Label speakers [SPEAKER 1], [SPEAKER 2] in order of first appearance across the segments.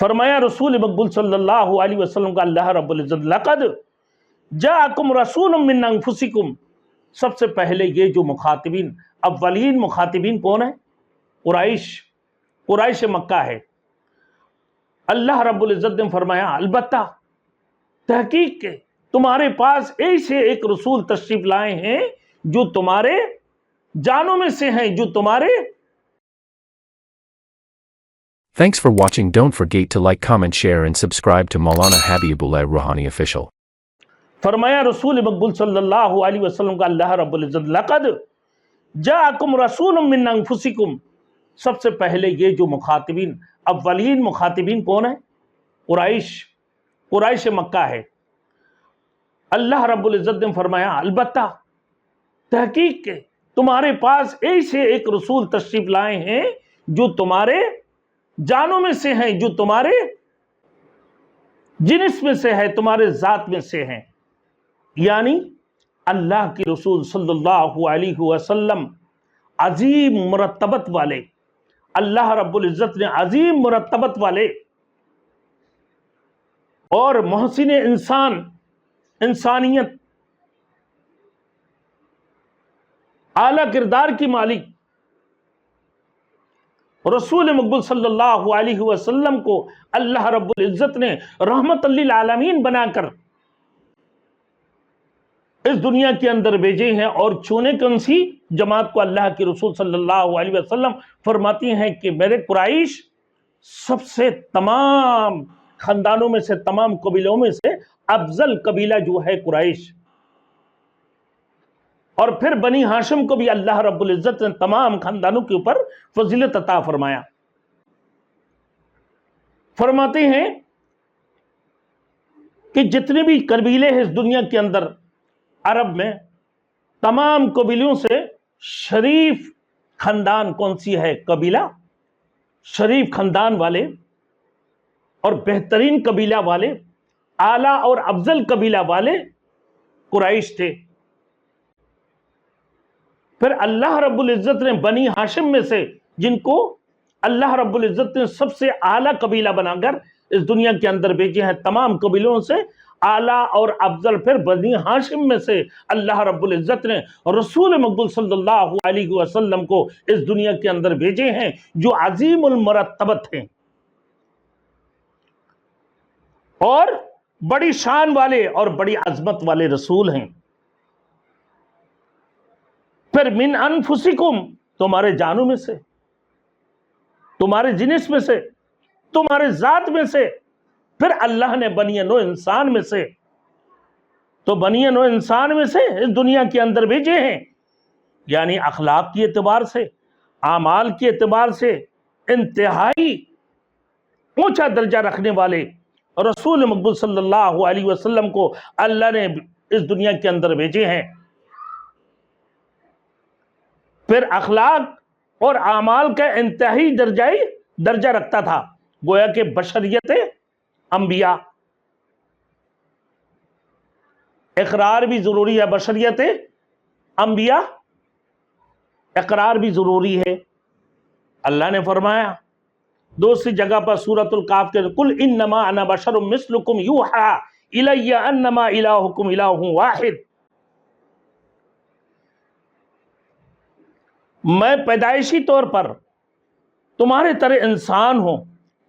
[SPEAKER 1] فرمایا رسول مقبول صلی اللہ علیہ وسلم کا اللہ رب العزت لقد جاءکم رسول من انفسکم، سب سے پہلے یہ جو مخاطبین، اولین مخاطبین کون ہیں؟ قریش مکہ ہے۔ اللہ رب العزت نے فرمایا البتہ تحقیق کے تمہارے پاس ایسے ایک رسول تشریف لائے ہیں جو تمہارے جانوں میں سے ہیں، جو تمہارے
[SPEAKER 2] Thanks for watching. Don't forget to like, comment, share and subscribe to Maulana Habibullah Ruhani Official.
[SPEAKER 1] فرمایا رسول مقبول صلی اللہ علیہ وسلم کا اللہ رب العزت لقد جاءکم رسول من انفسکم، سب سے پہلے یہ جو مخاطبین، اولین مخاطبین کون ہیں؟ قریش مکہ ہے۔ اللہ رب العزت نے فرمایا البتہ تحقیق کے تمہارے پاس ایسے ایک رسول تشریف لائے ہیں جو تمہارے جانوں میں سے ہیں، جو تمہارے جنس میں سے ہے، تمہارے ذات میں سے ہیں، یعنی اللہ کی رسول صلی اللہ علیہ وسلم عظیم مرتبت والے، اللہ رب العزت نے عظیم مرتبت والے اور محسن انسانیت، اعلیٰ کردار کی مالک رسول مقبول صلی اللہ علیہ وسلم کو اللہ رب العزت نے رحمت للعالمین بنا کر اس دنیا کے اندر بھیجے ہیں، اور چونے کون سی جماعت کو اللہ کے رسول صلی اللہ علیہ وسلم فرماتی ہیں کہ میرے قریش سب سے تمام خاندانوں میں سے، تمام قبیلوں میں سے افضل قبیلہ جو ہے قریش، اور پھر بنی ہاشم کو بھی اللہ رب العزت نے تمام خاندانوں کے اوپر فضیلت عطا فرمایا۔ فرماتے ہیں کہ جتنے بھی قبیلے ہیں اس دنیا کے اندر عرب میں، تمام قبیلوں سے شریف خاندان کون سی ہے؟ قبیلہ شریف خاندان والے اور بہترین قبیلہ والے، اعلیٰ اور افضل قبیلہ والے قریش تھے۔ پھر اللہ رب العزت نے بنی ہاشم میں سے، جن کو اللہ رب العزت نے سب سے اعلیٰ قبیلہ بنا کر اس دنیا کے اندر بھیجے ہیں، تمام قبیلوں سے اعلیٰ اور افضل، پھر بنی ہاشم میں سے اللہ رب العزت نے رسول مقبول صلی اللہ علیہ وسلم کو اس دنیا کے اندر بھیجے ہیں جو عظیم المرتبت ہیں اور بڑی شان والے اور بڑی عظمت والے رسول ہیں۔ پھر من انفسکم، تمہارے جانوں میں سے، تمہارے جنس میں سے، تمہارے ذات میں سے، پھر اللہ نے بنی نوع انسان میں سے، تو بنی نوع انسان میں سے اس دنیا کے اندر بھیجے ہیں، یعنی اخلاق کی اعتبار سے، اعمال کے اعتبار سے انتہائی اونچا درجہ رکھنے والے رسول مقبول صلی اللہ علیہ وسلم کو اللہ نے اس دنیا کے اندر بھیجے ہیں۔ پھر اخلاق اور اعمال کا انتہائی درجہ رکھتا تھا، گویا کہ بشریت انبیاء، اقرار بھی ضروری ہے، بشریت انبیاء اقرار بھی ضروری ہے۔ اللہ نے فرمایا دوسری جگہ پر سورۃ القاف کے قل انما انا بشر مثلکم یوحی الی انما الہکم الہ واحد، میں پیدائشی طور پر تمہارے طرح انسان ہوں،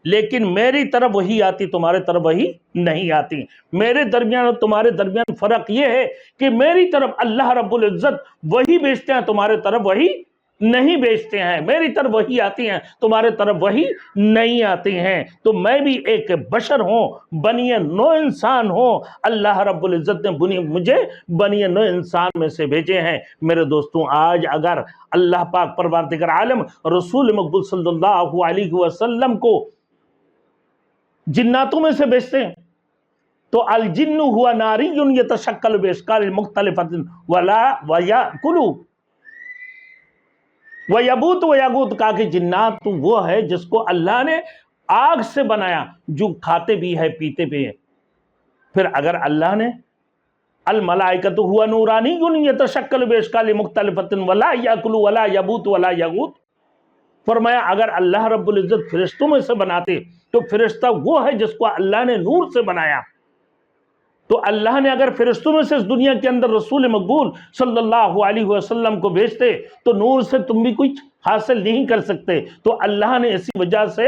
[SPEAKER 1] لیکن میری طرف وہی آتی، تمہارے طرف وہی نہیں آتی۔ میرے درمیان اور تمہارے درمیان فرق یہ ہے کہ میری طرف اللہ رب العزت وہی بھیجتے ہیں، تمہارے طرف وہی نہیں بھیجتے ہیں، میری طرف وہی آتی ہیں، تمہارے طرف وہی نہیں آتی ہیں۔ تو میں بھی ایک بشر ہوں، بنی نوع انسان ہوں، اللہ رب العزت نے مجھے بنی نوع انسان میں سے بھیجے ہیں۔ میرے دوستوں، آج اگر اللہ پاک پروردگار عالم رسول مقبول صلی اللہ علیہ وسلم کو جناتوں میں سے بھیجتے ہیں تو الجن ہوا ناری یتشکل باشکال مختلفۃ ولا ویاکل ویبوت ویغوت، کہا کہ جنات تو وہ ہے جس کو اللہ نے آگ سے بنایا، جو کھاتے بھی ہے پیتے بھی ہے۔ پھر اگر اللہ نے الملائکۃ ہوا نورانی یتشکل باشکال مختلفۃ ولا یاکل ولا یبوت ولا یغوت، فرمایا اگر اللہ رب العزت فرشتوں میں سے بناتے تو فرشتہ وہ ہے جس کو اللہ نے نور سے بنایا. تو اللہ نے اگر فرشتوں میں سے اس دنیا کے اندر رسول مقبول صلی اللہ علیہ وسلم کو بھیجتے تو نور سے تم بھی کچھ حاصل نہیں کر سکتے. تو اللہ نے اسی وجہ سے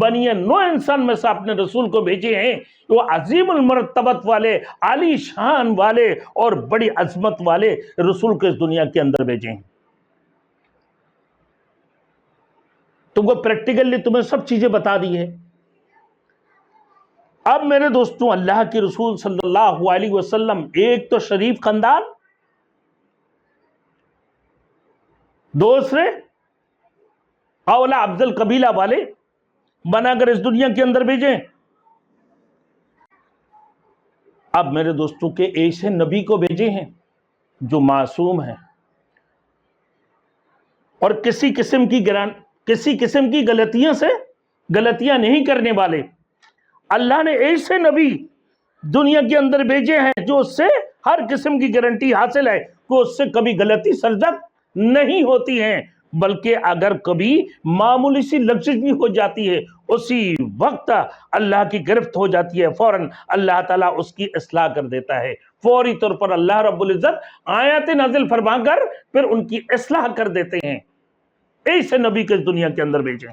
[SPEAKER 1] بنی نوع انسان میں سے اپنے رسول کو بھیجے ہیں. وہ عظیم المرتبت والے، عالی شان والے اور بڑی عظمت والے رسول کو اس دنیا کے اندر بھیجے ہیں. تم کو پریکٹیکلی تمہیں سب چیزیں بتا دی ہے. اب میرے دوستوں، اللہ کے رسول صلی اللہ علیہ وسلم ایک تو شریف خاندان، دوسرے اولا افضل قبیلہ والے بنا کر اس دنیا کے اندر بھیجیں. اب میرے دوستوں کے ایسے نبی کو بھیجے ہیں جو معصوم ہیں اور کسی قسم کی غلطیاں نہیں کرنے والے. اللہ نے ایسے نبی دنیا کے اندر بھیجے ہیں جو اس سے ہر قسم کی گارنٹی حاصل ہے کہ اس سے کبھی غلطی سرزد نہیں ہوتی ہیں، بلکہ اگر کبھی معمولی سی لغزش بھی ہو جاتی ہے اسی وقت اللہ کی گرفت ہو جاتی ہے، فوراً اللہ تعالیٰ اس کی اصلاح کر دیتا ہے. فوری طور پر اللہ رب العزت آیات نازل فرما کر پھر ان کی اصلاح کر دیتے ہیں. ایسے نبی کے دنیا کے اندر بھیجیں.